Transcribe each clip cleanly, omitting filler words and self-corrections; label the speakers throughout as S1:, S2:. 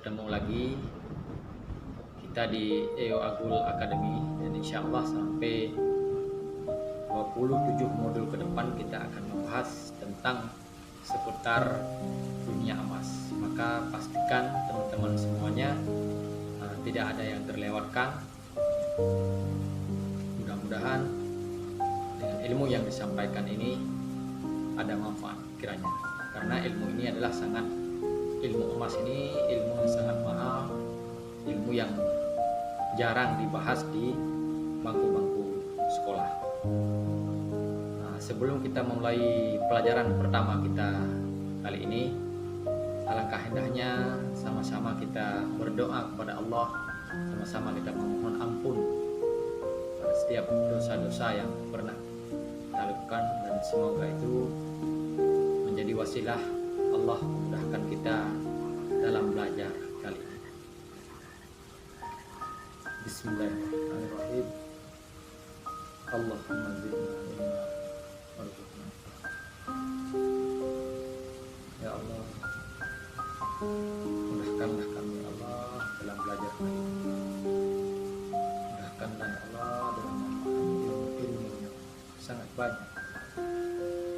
S1: bertemu lagi kita di EO Agul Academy, dan insya Allah sampai 27 modul ke depan kita akan membahas tentang seputar dunia emas. Maka pastikan teman-teman semuanya tidak ada yang terlewatkan. Mudah-mudahan dengan ilmu yang disampaikan ini ada manfaat kiranya, karena ilmu ini adalah ilmu emas ini ilmu yang sangat mahal, ilmu yang jarang dibahas di bangku-bangku sekolah. Sebelum kita memulai pelajaran pertama kita kali ini, alangkah indahnya sama-sama kita berdoa kepada Allah, sama-sama kita memohon ampun pada setiap dosa-dosa yang pernah kita lakukan, dan semoga itu menjadi wasilah Allah memudahkan kita dalam belajar kali ini. Bismillahirrahmanirrahim. Allahumma zidna ilma warzuqna. Ya Allah, mudahkanlah kami Allah dalam belajar kali ini. Mudahkanlah ya Allah dalam memahami ilmu yang sangat banyak.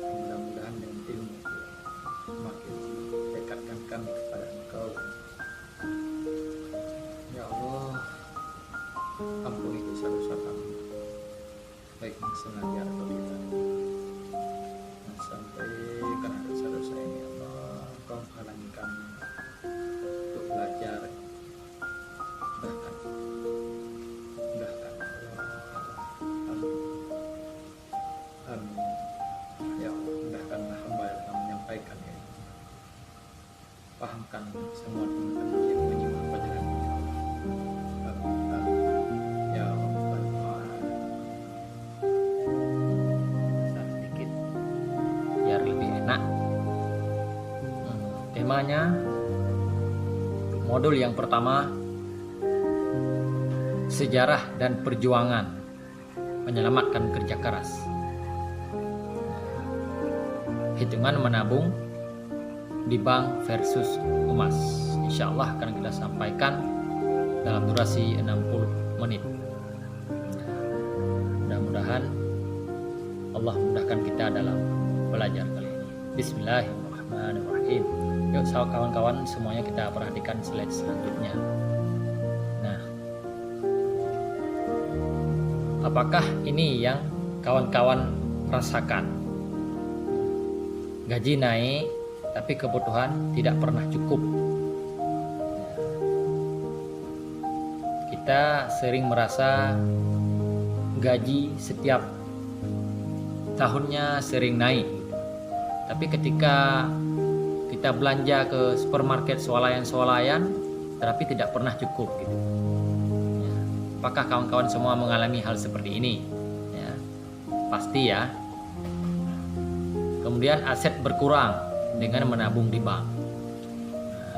S1: Mudah-mudahan dengan ilmu itu semakin dekatkan kami kepada Engkau. Ya Allah, ampuni dosa-dosa kami, baik yang sengaja atau tidak. Dan sampai karena dosa-dosa ini Allah, Engkau menghalangi kami untuk belajar. Mudahkan Allah. Amin. Amin. Ya Allah, mudahkanlah hamba dalam menyampaikan ini. Pahamkan semua teman-teman yang menyimak pelajaran ini. Amin. Amin. Ya Rabbal Alamin. Sedikit biar lebih enak. Temanya modul yang pertama, sejarah dan perjuangan menyelamatkan kerja keras. Hitungan menabung di bank versus emas. Insya Allah akan kita sampaikan dalam durasi 60 menit. Mudah-mudahan Allah mudahkan kita dalam belajar kali ini. Bismillahirrahmanirrahim. Yuk kawan-kawan semuanya kita perhatikan slide selanjutnya. Nah, apakah ini yang kawan-kawan rasakan? Gaji naik, tapi kebutuhan tidak pernah cukup. Kita sering merasa gaji setiap tahunnya sering naik, tapi ketika kita belanja ke supermarket swalayan-swalayan, tapi tidak pernah cukup gitu. Apakah kawan-kawan semua mengalami hal seperti ini? Ya, pasti ya. Kemudian aset berkurang dengan menabung di bank.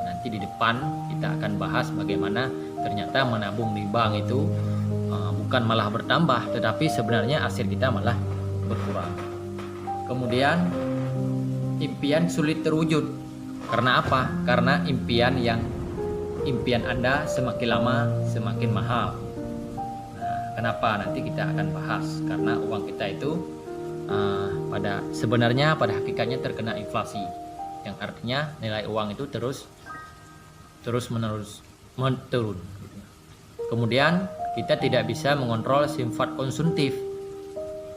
S1: Nanti di depan kita akan bahas bagaimana ternyata menabung di bank itu bukan malah bertambah, tetapi sebenarnya aset kita malah berkurang. Kemudian impian sulit terwujud. Karena apa? Karena impian Anda semakin lama semakin mahal. Kenapa? Nanti kita akan bahas. Karena uang kita itu pada hakikatnya terkena inflasi, yang artinya nilai uang itu terus menerus turun. Kemudian kita tidak bisa mengontrol sifat konsumtif,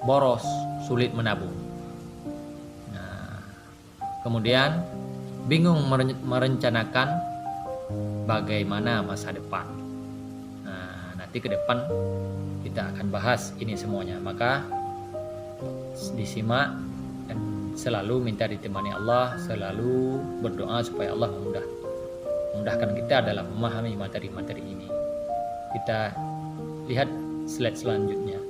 S1: boros, sulit menabung. Kemudian bingung merencanakan bagaimana masa depan. Nanti ke depan kita akan bahas ini semuanya. Maka disimak dan selalu minta ditemani Allah, selalu berdoa supaya Allah memudahkan kita dalam memahami materi-materi ini. Kita lihat slide selanjutnya.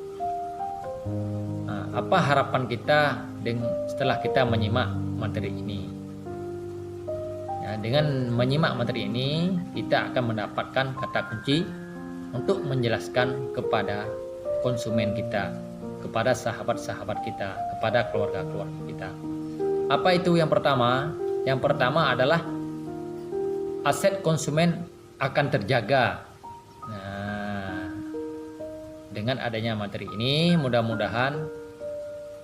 S1: Apa harapan kita setelah kita menyimak materi ini? Ya, dengan menyimak materi ini kita akan mendapatkan kata kunci untuk menjelaskan kepada konsumen kita, kepada sahabat-sahabat kita, kepada keluarga-keluarga kita. Apa itu yang pertama? Yang pertama adalah aset konsumen akan terjaga. Nah, dengan adanya materi ini mudah-mudahan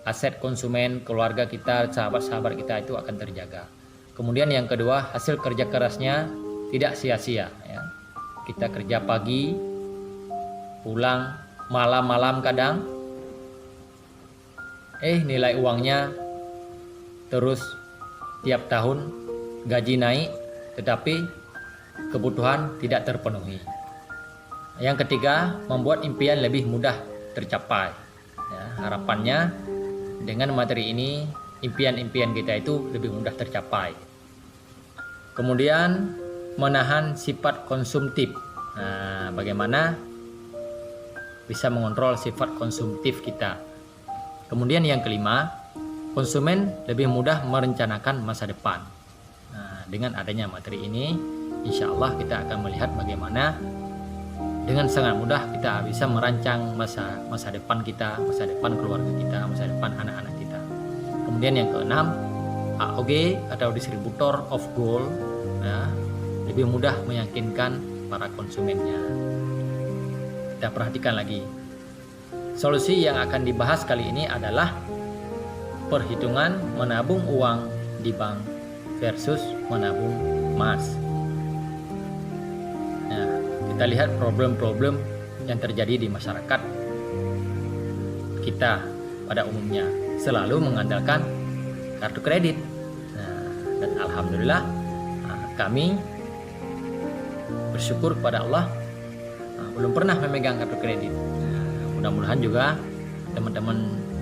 S1: aset konsumen, keluarga kita, sahabat-sahabat kita itu akan terjaga. Kemudian yang kedua, hasil kerja kerasnya tidak sia-sia ya. Kita kerja pagi, pulang malam-malam kadang, nilai uangnya terus tiap tahun gaji naik, tetapi kebutuhan tidak terpenuhi. Yang ketiga, membuat impian lebih mudah tercapai ya, harapannya dengan materi ini impian-impian kita itu lebih mudah tercapai. Kemudian menahan sifat konsumtif. Nah, bagaimana bisa mengontrol sifat konsumtif kita. Kemudian yang kelima, konsumen lebih mudah merencanakan masa depan. Nah, dengan adanya materi ini, insya Allah kita akan melihat bagaimana dengan sangat mudah kita bisa merancang masa depan kita, masa depan keluarga kita, masa depan anak-anak kita. Kemudian yang keenam, AOG atau distributor of gold ya, lebih mudah meyakinkan para konsumennya. Kita perhatikan lagi. Solusi yang akan dibahas kali ini adalah perhitungan menabung uang di bank versus menabung emas. Nah, kita lihat problem-problem yang terjadi di masyarakat kita pada umumnya selalu mengandalkan kartu kredit. Nah, dan alhamdulillah kami bersyukur kepada Allah belum pernah memegang kartu kredit. Nah, mudah-mudahan juga teman-teman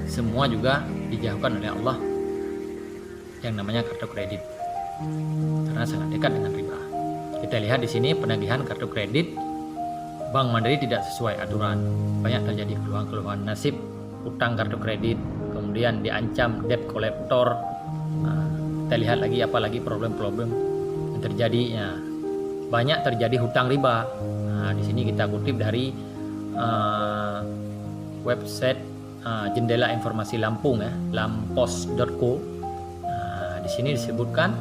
S1: semua juga dijauhkan oleh Allah yang namanya kartu kredit karena sangat dekat dengan riba. Kita lihat di sini penagihan kartu kredit Bank Mandiri tidak sesuai aturan. Banyak terjadi keluhan-keluhan nasib utang kartu kredit, kemudian diancam debt collector. Nah, kita lihat lagi apalagi problem-problem yang terjadi. Ya, banyak terjadi hutang riba. Nah, di sini kita kutip dari website Jendela Informasi Lampung ya, lampos.co. Nah, di sini disebutkan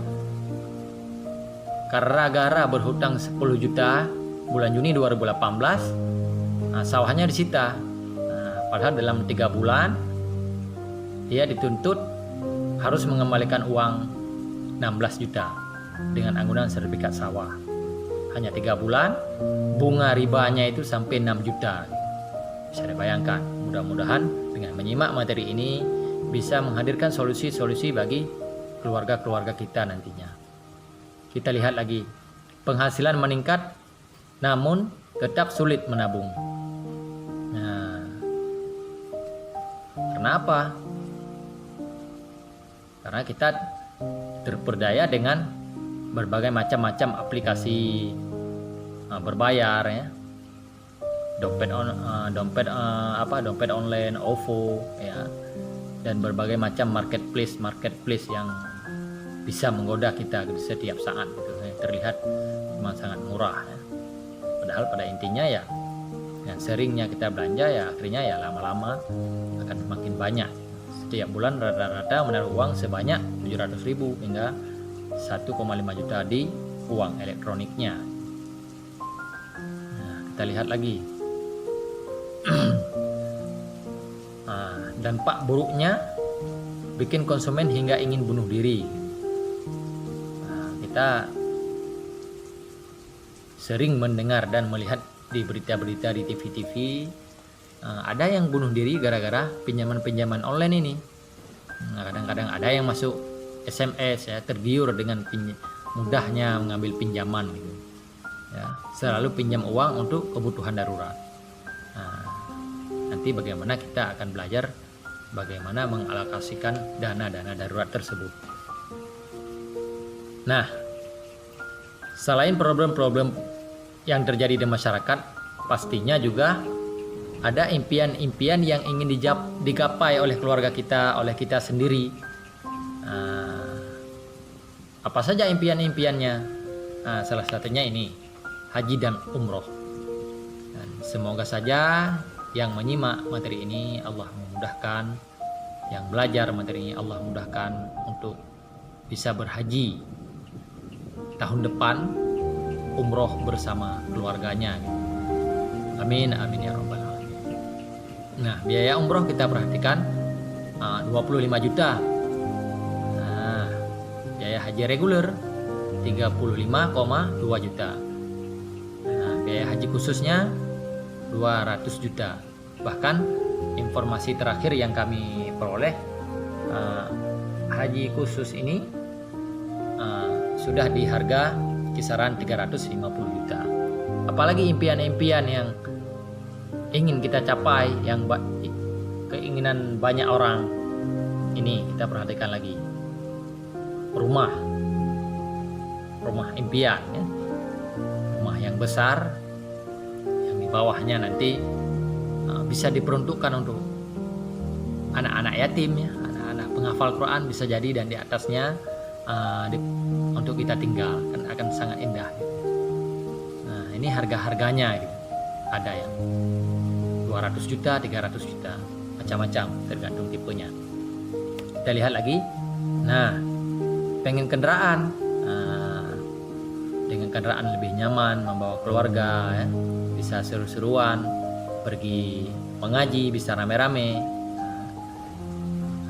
S1: gara-gara berhutang 10 juta bulan Juni 2018, sawahnya disita. Padahal dalam 3 bulan dia dituntut harus mengembalikan uang 16 juta dengan anggunan sertifikat sawah. Hanya 3 bulan, bunga ribanya itu sampai 6 juta. Bisa dibayangkan. Mudah-mudahan dengan menyimak materi ini bisa menghadirkan solusi-solusi bagi keluarga-keluarga kita nantinya. Kita lihat lagi, penghasilan meningkat namun tetap sulit menabung. Nah, kenapa? Karena kita terperdaya dengan berbagai macam-macam aplikasi berbayar ya, dompet online, OVO ya, dan berbagai macam marketplace yang bisa menggoda kita setiap saat gitu. Terlihat memang sangat murah ya. Padahal pada intinya ya, yang seringnya kita belanja ya akhirnya ya lama-lama akan semakin banyak. Setiap bulan rata-rata menaruh uang sebanyak 700.000 hingga 1,5 juta di uang elektroniknya. Nah, kita lihat lagi. Dampak buruknya bikin konsumen hingga ingin bunuh diri. Nah, kita sering mendengar dan melihat di berita-berita di TV-TV, ada yang bunuh diri gara-gara pinjaman-pinjaman online ini. Nah, kadang-kadang ada yang masuk SMS ya, tergiur dengan mudahnya mengambil pinjaman gitu. Ya, selalu pinjam uang untuk kebutuhan darurat. Nah, nanti bagaimana kita akan belajar bagaimana mengalokasikan dana-dana darurat tersebut. Nah, selain problem-problem yang terjadi di masyarakat, pastinya juga ada impian-impian yang ingin digapai oleh keluarga kita, oleh kita sendiri. Apa saja impian-impiannya? Salah satunya ini, haji dan umroh. Dan semoga saja yang menyimak materi ini Allah memudahkan, yang belajar materi ini Allah mudahkan untuk bisa berhaji tahun depan umroh bersama keluarganya gitu. Amin amin ya robbal alamin. Nah, biaya umroh kita perhatikan 25 juta. Nah, biaya haji reguler 35,2 juta. Nah, biaya haji khususnya 200 juta. Bahkan informasi terakhir yang kami peroleh, haji khusus ini sudah di harga kisaran 350 juta. Apalagi impian-impian yang ingin kita capai, yang keinginan banyak orang, ini kita perhatikan lagi. Rumah impian ya. Rumah yang besar, yang di bawahnya nanti bisa diperuntukkan untuk anak-anak yatim ya, anak-anak penghafal Quran bisa jadi, dan di atasnya untuk kita tinggal, kan akan sangat indah gitu. Nah, ini harga-harganya gitu. Ada yang 200 juta, 300 juta, macam-macam tergantung tipenya. Kita lihat lagi. Nah, pengen kendaraan, dengan kendaraan lebih nyaman, membawa keluarga ya, bisa seru-seruan, pergi mengaji bisa rame-rame.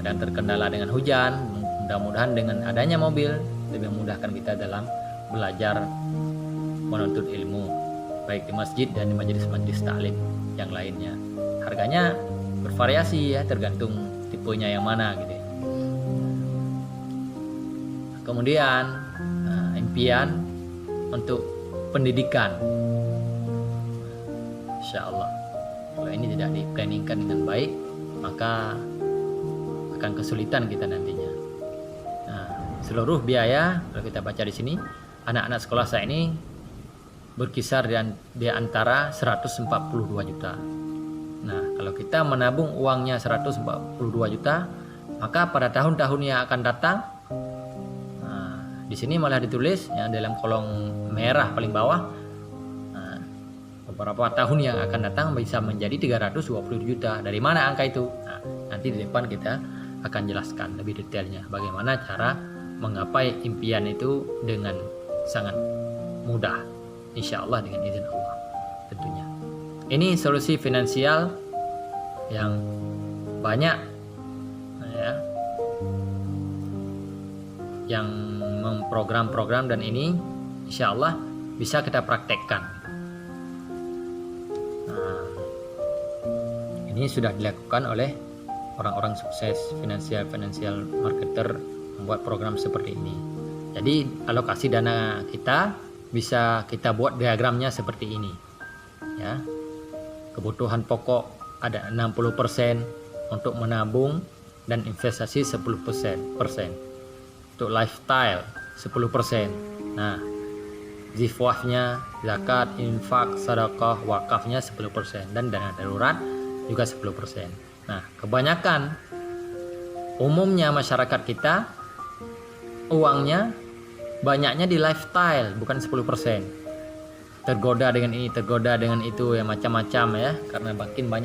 S1: Dan terkendala dengan hujan, mudah-mudahan dengan adanya mobil lebih memudahkan kita dalam belajar menuntut ilmu, baik di masjid dan di majelis-majelis taklim yang lainnya. Harganya bervariasi ya, tergantung tipenya yang mana gitu ya. Kemudian impian untuk pendidikan, insya Allah kalau ini tidak diplanningkan dengan baik, maka akan kesulitan kita nantinya. Nah, seluruh biaya kalau kita baca di sini, anak-anak sekolah saya ini berkisar di antara 142 juta. Nah, kalau kita menabung uangnya 142 juta, maka pada tahun-tahun yang akan datang, di sini malah ditulis yang dalam kolom merah paling bawah, beberapa tahun yang akan datang bisa menjadi 320 juta. Dari mana angka itu? Nah, nanti di depan kita akan jelaskan lebih detailnya bagaimana cara menggapai impian itu dengan sangat mudah, insya Allah dengan izin Allah tentunya. Ini solusi finansial yang banyak ya, yang memprogram-program, dan ini insya Allah bisa kita praktekkan. Nah, ini sudah dilakukan oleh orang-orang sukses financial marketer, membuat program seperti ini. Jadi alokasi dana kita bisa kita buat diagramnya seperti ini ya. Kebutuhan pokok ada 60% untuk menabung dan investasi 10%. Untuk lifestyle 10%. Nah, zifwahnya, zakat, infak, sedekah, wakafnya 10%, dan dana darurat juga 10%. Nah, kebanyakan umumnya masyarakat kita uangnya banyaknya di lifestyle, bukan 10%. Tergoda dengan ini, tergoda dengan itu ya, macam-macam ya, karena makin banyak